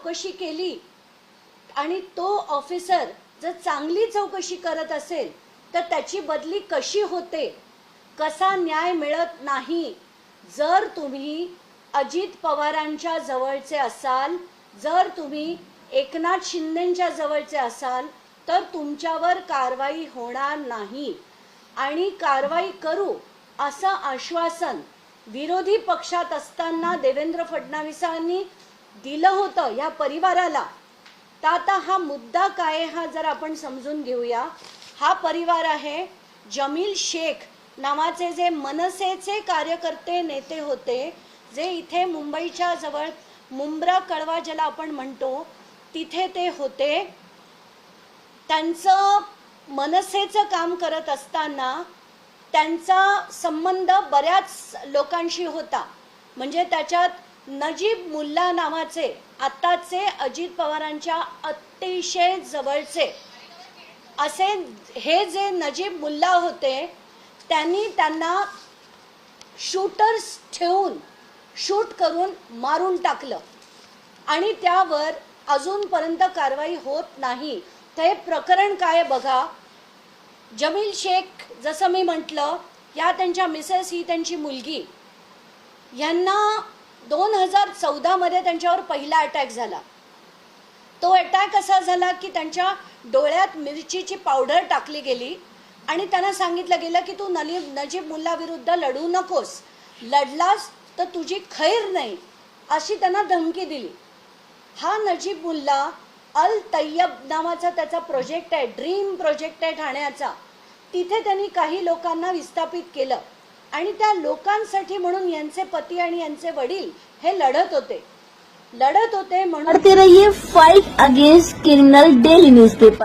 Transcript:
चौकशी केली आणि तो ऑफिसर जर चांगली चौकशी करत असेल तर त्याची बदली कशी होते, कसा न्याय मिळत नाही। जर तुम्ही अजित पवारांच्या जवळचे असाल, जर तुम्ही एकनाथ शिंदेंच्या जवळचे असाल तर तुमच्यावर कारवाई होणार नाही आणि कारवाई करू असं आश्वासन विरोधी पक्षात असताना देवेंद्र फडणवीसांनी दिलं होतं या परिवाराला। तर आता हा मुद्दा काय हा जर आपण समजून घेऊया। हा परिवार आहे जमील शेख नावाचे जे मनसेचे कार्यकर्ते नेते होते, जे इथे मुंबईच्या जवळ मुंब्रा कळवा ज्याला आपण म्हणतो तिथे ते होते। त्यांचं मनसेचं काम करत असताना त्यांचा संबंध बऱ्याच लोकांशी होता। म्हणजे त्याच्यात नजीब मुल्ला नावाचे आताचे अजित पवारांच्या अतिशय जवळचे असे हे जे नजीब मुल्ला होते त्यांनी त्यांना शूटर्स ठेवून शूट करून मारून टाकलं आणि त्यावर अजूनपर्यंत कारवाई होत नाही। तर हे प्रकरण काय बघा। जमील शेख जसं मी म्हटलं, या त्यांच्या मिसेस ही त्यांची मुलगी, यांना 2014 मध्ये त्यांच्यावर पहिला अटॅक झाला। तो अटॅक असा झाला की त्यांच्या डोळ्यात मिरचीची पावडर टाकली गेली आणि त्यांना सांगितलं गेलं की तू नजीब मुल्ला विरुद्ध लढू नकोस, लढलास तर तुझी खैर नाही, अशी त्यांना धमकी दिली। हा नजीब मुल्ला अल तय्यब नावाचा त्याचा प्रोजेक्ट आहे, ड्रीम प्रोजेक्ट आहे ठाण्याचा। तिथे त्यांनी काही लोकांना विस्थापित केलं आणि त्या लोकांसाठी म्हणून यांचे पती आणि यांचे वडील हे लढत होते म्हणून fight against criminal daily newspaper.